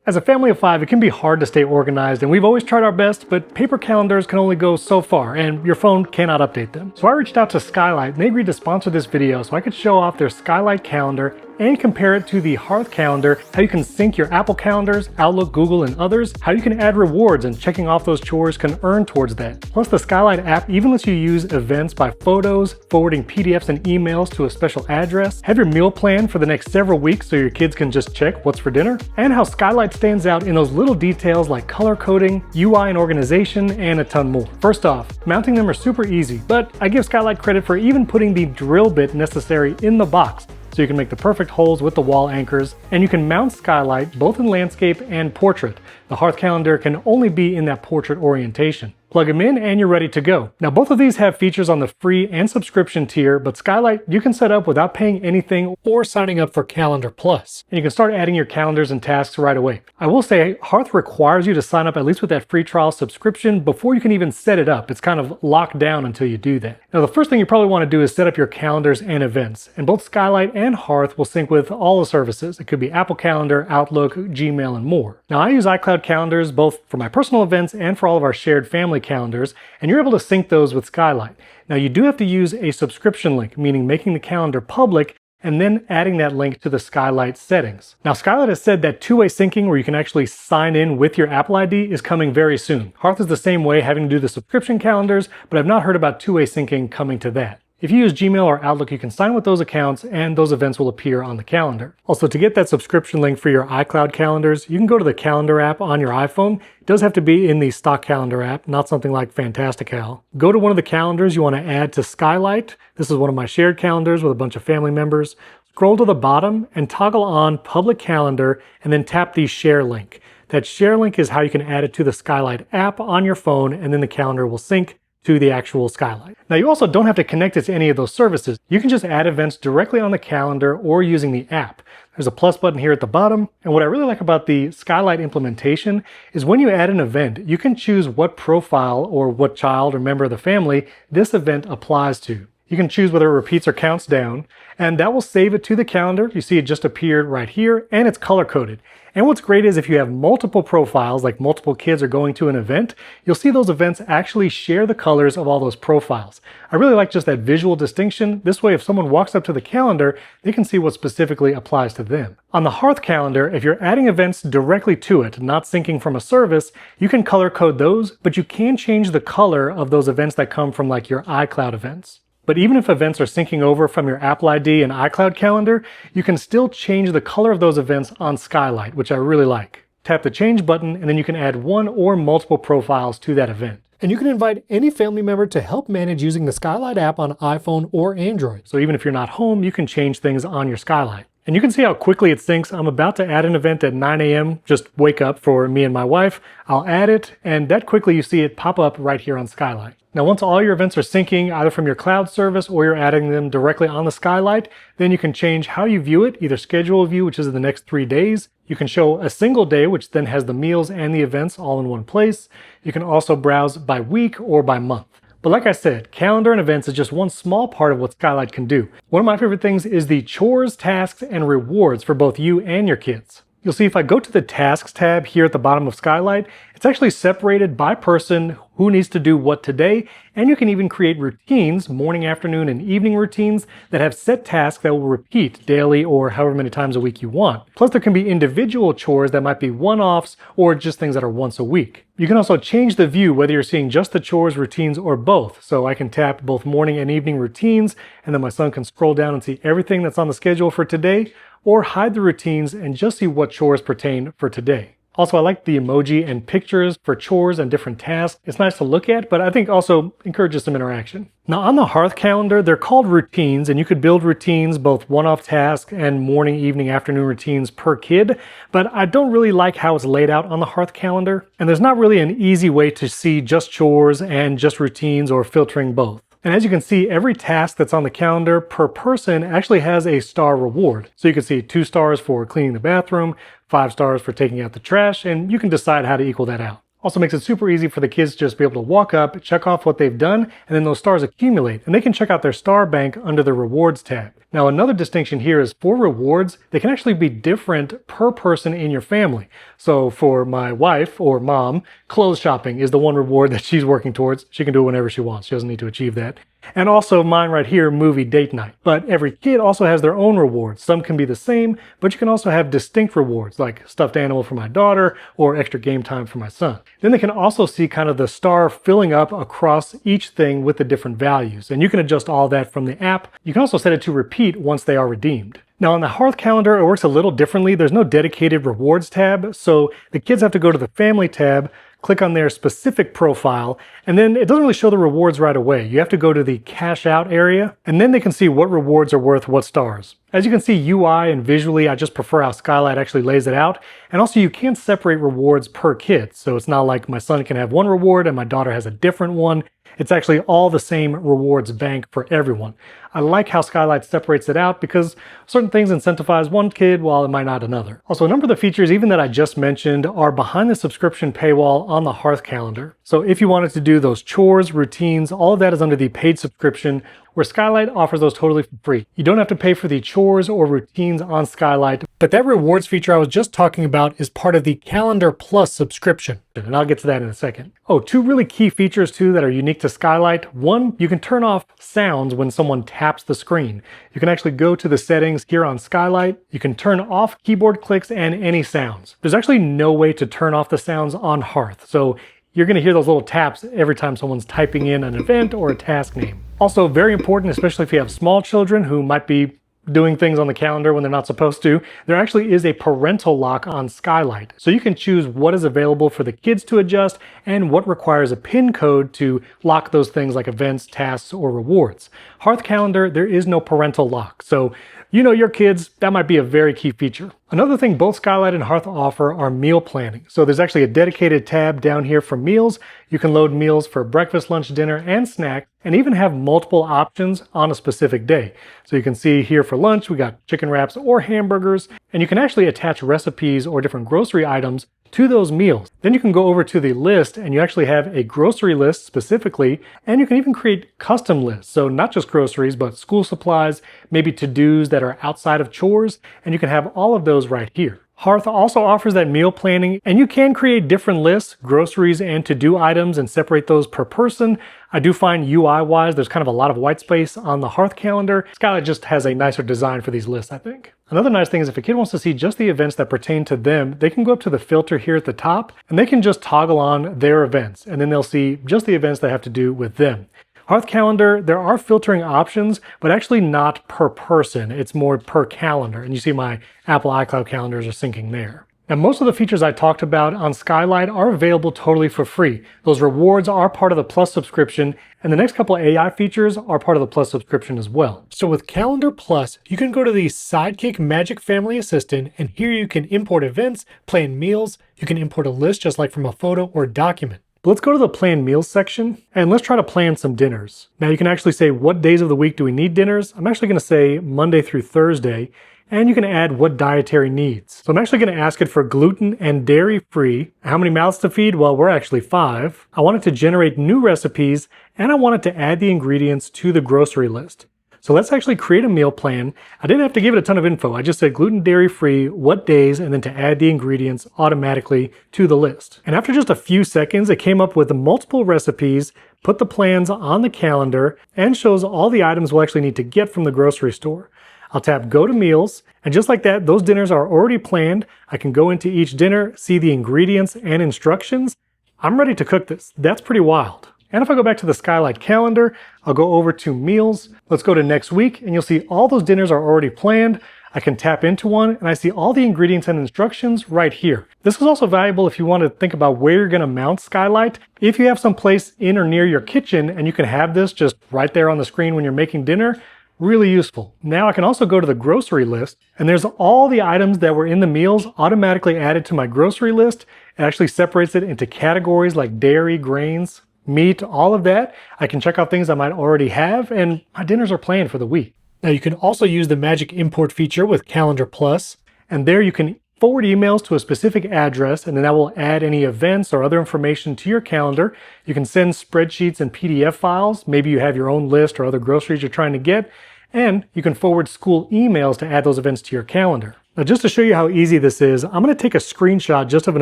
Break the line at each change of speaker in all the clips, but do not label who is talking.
As a family of 5, it can be hard to stay organized, and we've always tried our best, but paper calendars can only go so far, and your phone cannot update them. So I reached out to Skylight, and they agreed to sponsor this video so I could show off their Skylight calendar and compare it to the Hearth calendar, how you can sync your Apple calendars, Outlook, Google, and others, how you can add rewards and checking off those chores can earn towards that. Plus, the Skylight app even lets you use events by photos, forwarding PDFs and emails to a special address, have your meal plan for the next several weeks so your kids can just check what's for dinner, and how Skylight stands out in those little details like color coding, UI and organization, and a ton more. First off, mounting them are super easy, but I give Skylight credit for even putting the drill bit necessary in the box, so you can make the perfect holes with the wall anchors, and you can mount Skylight both in landscape and portrait. The Hearth calendar can only be in that portrait orientation. Plug them in and you're ready to go. Now both of these have features on the free and subscription tier, but Skylight you can set up without paying anything or signing up for Calendar Plus. And you can start adding your calendars and tasks right away. I will say Hearth requires you to sign up at least with that free trial subscription before you can even set it up. It's kind of locked down until you do that. Now the first thing you probably want to do is set up your calendars and events. And both Skylight and Hearth will sync with all the services. It could be Apple Calendar, Outlook, Gmail, and more. Now I use iCloud calendars both for my personal events and for all of our shared family calendars, and you're able to sync those with Skylight. Now you do have to use a subscription link, meaning making the calendar public and then adding that link to the Skylight settings. Now Skylight has said that two-way syncing where you can actually sign in with your Apple ID is coming very soon. Hearth is the same way, having to do the subscription calendars, but I've not heard about two-way syncing coming to that. If you use Gmail or Outlook, you can sign with those accounts and those events will appear on the calendar. Also, to get that subscription link for your iCloud calendars, you can go to the calendar app on your iPhone. It does have to be in the stock calendar app, not something like Fantastical. Go to one of the calendars you want to add to Skylight. This is one of my shared calendars with a bunch of family members. Scroll to the bottom and toggle on Public Calendar and then tap the Share link. That Share link is how you can add it to the Skylight app on your phone, and then the calendar will sync to the actual Skylight. Now you also don't have to connect it to any of those services. You can just add events directly on the calendar or using the app. There's a plus button here at the bottom, and what I really like about the Skylight implementation is when you add an event, you can choose what profile or what child or member of the family this event applies to. You can choose whether it repeats or counts down, and that will save it to the calendar. You see it just appeared right here, and it's color-coded. And what's great is if you have multiple profiles, like multiple kids are going to an event, you'll see those events actually share the colors of all those profiles. I really like just that visual distinction. This way, if someone walks up to the calendar, they can see what specifically applies to them. On the Hearth calendar, if you're adding events directly to it, not syncing from a service, you can color code those, but you can change the color of those events that come from like your iCloud events. But even if events are syncing over from your Apple ID and iCloud calendar, you can still change the color of those events on Skylight, which I really like. Tap the change button and then you can add one or multiple profiles to that event. And you can invite any family member to help manage using the Skylight app on iPhone or Android. So even if you're not home, you can change things on your Skylight. And you can see how quickly it syncs. I'm about to add an event at 9 a.m. Just wake up for me and my wife. I'll add it, and that quickly you see it pop up right here on Skylight. Now once all your events are syncing either from your cloud service or you're adding them directly on the Skylight, then you can change how you view it, either schedule view, which is in the next 3 days. You can show a single day, which then has the meals and the events all in one place. You can also browse by week or by month. But like I said, calendar and events is just one small part of what Skylight can do. One of my favorite things is the chores, tasks, and rewards for both you and your kids. You'll see if I go to the Tasks tab here at the bottom of Skylight, it's actually separated by person who needs to do what today, and you can even create routines, morning, afternoon, and evening routines that have set tasks that will repeat daily or however many times a week you want. Plus there can be individual chores that might be one-offs or just things that are once a week. You can also change the view whether you're seeing just the chores, routines, or both. So I can tap both morning and evening routines, and then my son can scroll down and see everything that's on the schedule for today, or hide the routines and just see what chores pertain for today. Also, I like the emoji and pictures for chores and different tasks. It's nice to look at, but I think also encourages some interaction. Now on the Hearth calendar, they're called routines, and you could build routines, both one-off tasks and morning, evening, afternoon routines per kid, but I don't really like how it's laid out on the Hearth calendar, and there's not really an easy way to see just chores and just routines or filtering both. And as you can see, every task that's on the calendar per person actually has a star reward. So you can see 2 stars for cleaning the bathroom, 5 stars for taking out the trash, and you can decide how to equal that out. Also makes it super easy for the kids to just be able to walk up, check off what they've done, and then those stars accumulate, and they can check out their star bank under the rewards tab. Now, another distinction here is for rewards, they can actually be different per person in your family. So for my wife or mom, clothes shopping is the one reward that she's working towards. She can do it whenever she wants. She doesn't need to achieve that. And also mine right here, movie date night. But every kid also has their own rewards. Some can be the same, but you can also have distinct rewards, like stuffed animal for my daughter or extra game time for my son. Then they can also see kind of the star filling up across each thing with the different values. And you can adjust all that from the app. You can also set it to repeat once they are redeemed. Now on the Hearth calendar, it works a little differently. There's no dedicated rewards tab, so the kids have to go to the family tab, click on their specific profile, and then it doesn't really show the rewards right away. You have to go to the cash out area, and then they can see what rewards are worth what stars. As you can see, UI and visually, I just prefer how Skylight actually lays it out. And also you can't separate rewards per kid. So it's not like my son can have one reward and my daughter has a different one. It's actually all the same rewards bank for everyone. I like how Skylight separates it out because certain things incentivize one kid while it might not another. Also, a number of the features, even that I just mentioned, are behind the subscription paywall on the Hearth calendar. So if you wanted to do those chores, routines, all of that is under the paid subscription, where Skylight offers those totally for free. You don't have to pay for the chores or routines on Skylight, but that rewards feature I was just talking about is part of the Calendar Plus subscription, and I'll get to that in a second. Oh, two really key features too that are unique to Skylight. One, you can turn off sounds when someone taps the screen. You can actually go to the settings here on Skylight. You can turn off keyboard clicks and any sounds. There's actually no way to turn off the sounds on Hearth, so you're going to hear those little taps every time someone's typing in an event or a task name. Also very important, especially if you have small children who might be doing things on the calendar when they're not supposed to, there actually is a parental lock on Skylight. So you can choose what is available for the kids to adjust and what requires a PIN code to lock those things like events, tasks, or rewards. Hearth calendar, there is no parental lock. So you know your kids, that might be a very key feature. Another thing both Skylight and Hearth offer are meal planning. So there's actually a dedicated tab down here for meals. You can load meals for breakfast, lunch, dinner, and snack, and even have multiple options on a specific day. So you can see here for lunch, we got chicken wraps or hamburgers, and you can actually attach recipes or different grocery items to those meals. Then you can go over to the list and you actually have a grocery list specifically, and you can even create custom lists. So not just groceries, but school supplies, maybe to-dos that are outside of chores, and you can have all of those right here. Hearth also offers that meal planning, and you can create different lists, groceries and to-do items, and separate those per person. I do find UI-wise, there's kind of a lot of white space on the Hearth calendar. Skylight just has a nicer design for these lists, I think. Another nice thing is if a kid wants to see just the events that pertain to them, they can go up to the filter here at the top, and they can just toggle on their events, and then they'll see just the events that have to do with them. Hearth calendar, there are filtering options, but actually not per person. It's more per calendar. And you see my Apple iCloud calendars are syncing there. Now, most of the features I talked about on Skylight are available totally for free. Those rewards are part of the Plus subscription, and the next couple of AI features are part of the Plus subscription as well. So with Calendar Plus, you can go to the Sidekick Magic Family Assistant, and here you can import events, plan meals, you can import a list just like from a photo or document. But let's go to the plan meals section and let's try to plan some dinners. Now you can actually say what days of the week do we need dinners. I'm actually going to say Monday through Thursday, and you can add what dietary needs. So I'm actually going to ask it for gluten and dairy free. How many mouths to feed? Well, we're actually 5. I want it to generate new recipes, and I want it to add the ingredients to the grocery list. So let's actually create a meal plan. I didn't have to give it a ton of info. I just said gluten, dairy free, what days, and then to add the ingredients automatically to the list. And after just a few seconds, it came up with multiple recipes, put the plans on the calendar, and shows all the items we'll actually need to get from the grocery store. I'll tap Go to Meals, and just like that, those dinners are already planned. I can go into each dinner, see the ingredients and instructions. I'm ready to cook this. That's pretty wild. And if I go back to the Skylight calendar, I'll go over to meals. Let's go to next week, and you'll see all those dinners are already planned. I can tap into one, and I see all the ingredients and instructions right here. This is also valuable if you want to think about where you're going to mount Skylight. If you have some place in or near your kitchen, and you can have this just right there on the screen when you're making dinner, really useful. Now I can also go to the grocery list, and there's all the items that were in the meals automatically added to my grocery list. It actually separates it into categories like dairy, grains, meat, all of that. I can check out things I might already have, and my dinners are planned for the week. Now you can also use the magic import feature with Calendar Plus, and there you can forward emails to a specific address, and then that will add any events or other information to your calendar. You can send spreadsheets and PDF files. Maybe you have your own list or other groceries you're trying to get, And you can forward school emails to add those events to your calendar. Now, just to show you how easy this is, I'm going to take a screenshot just of an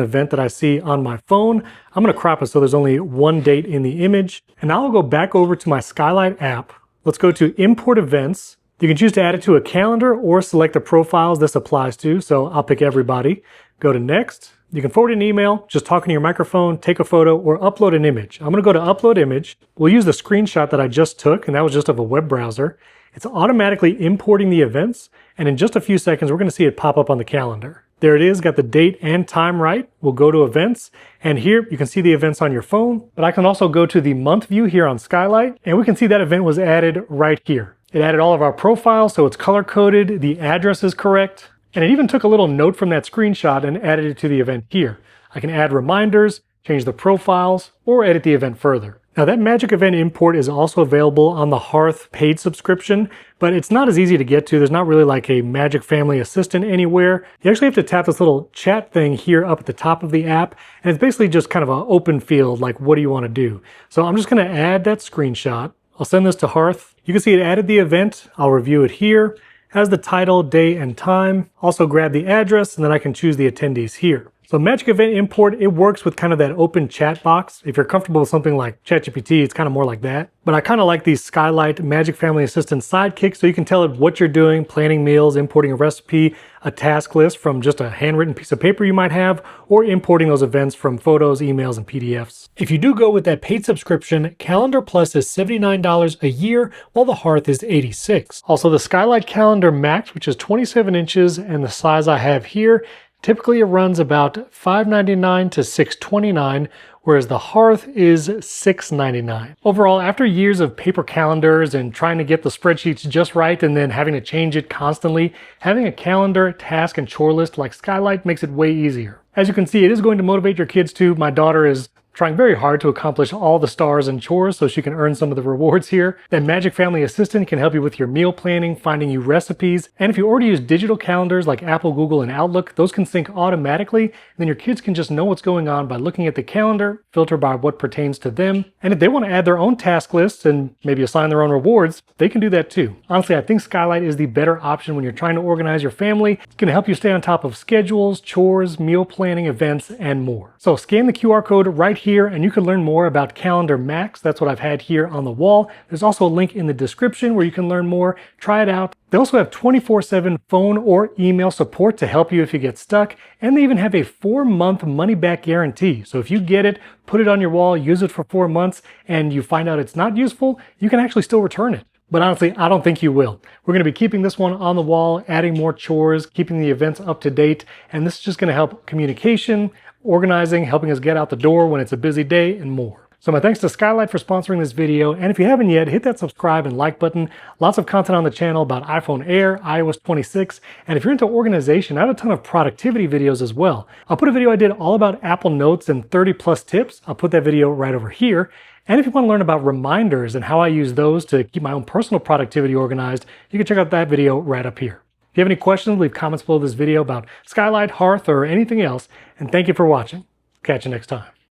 event that I see on my phone. I'm going to crop it so there's only one date in the image. And now I'll go back over to my Skylight app. Let's go to Import Events. You can choose to add it to a calendar or select the profiles this applies to. So I'll pick everybody. Go to Next. You can forward an email, just talk into your microphone, take a photo, or upload an image. I'm going to go to Upload Image. We'll use the screenshot that I just took, and that was just of a web browser. It's automatically importing the events, and in just a few seconds, we're going to see it pop up on the calendar. There it is, got the date and time right. We'll go to Events, and here you can see the events on your phone, but I can also go to the month view here on Skylight, and we can see that event was added right here. It added all of our profiles, so it's color-coded, the address is correct, and it even took a little note from that screenshot and added it to the event here. I can add reminders, change the profiles, or edit the event further. Now that Magic Event import is also available on the Hearth paid subscription, but it's not as easy to get to. There's not really like a Magic Family Assistant anywhere. You actually have to tap this little chat thing here up at the top of the app, and it's basically just kind of an open field, like what do you want to do? So I'm just going to add that screenshot. I'll send this to Hearth. You can see it added the event. I'll review it here. Has the title, day, and time. Also grab the address, and then I can choose the attendees here. So Magic Event Import, it works with kind of that open chat box. If you're comfortable with something like ChatGPT, it's kind of more like that. But I kind of like these Skylight Magic Family Assistant sidekicks, so you can tell it what you're doing, planning meals, importing a recipe, a task list from just a handwritten piece of paper you might have, or importing those events from photos, emails, and PDFs. If you do go with that paid subscription, Calendar Plus is $79 a year, while the Hearth is $86. Also, the Skylight Calendar Max, which is 27 inches, and the size I have here, typically it runs about $599 to $629, whereas the Hearth is $699. Overall, after years of paper calendars and trying to get the spreadsheets just right and then having to change it constantly, having a calendar, task, and chore list like Skylight makes it way easier. As you can see, it is going to motivate your kids too. My daughter is trying very hard to accomplish all the stars and chores so she can earn some of the rewards here. That Magic Family Assistant can help you with your meal planning, finding you recipes, and if you already use digital calendars like Apple, Google, and Outlook, those can sync automatically, and then your kids can just know what's going on by looking at the calendar, filter by what pertains to them, and if they want to add their own task lists and maybe assign their own rewards, they can do that too. Honestly, I think Skylight is the better option when you're trying to organize your family. It's going to help you stay on top of schedules, chores, meal planning, events, and more. So scan the QR code right here and you can learn more about Calendar Max. That's what I've had here on the wall. There's also a link in the description where you can learn more. Try it out. They also have 24/7 phone or email support to help you if you get stuck, and they even have a 4-month money-back guarantee. So if you get it, put it on your wall, use it for 4 months, and you find out it's not useful, you can actually still return it. But honestly, I don't think you will. We're going to be keeping this one on the wall, adding more chores, keeping the events up to date, and this is just going to help communication, organizing, helping us get out the door when it's a busy day, and more. So my thanks to Skylight for sponsoring this video, and if you haven't yet, hit that subscribe and like button. Lots of content on the channel about iPhone Air, iOS 26, and if you're into organization, I have a ton of productivity videos as well. I'll put a video I did all about Apple Notes and 30+ tips. I'll put that video right over here. And if you want to learn about reminders and how I use those to keep my own personal productivity organized, you can check out that video right up here. If you have any questions, leave comments below this video about Skylight, Hearth, or anything else, and thank you for watching. Catch you next time.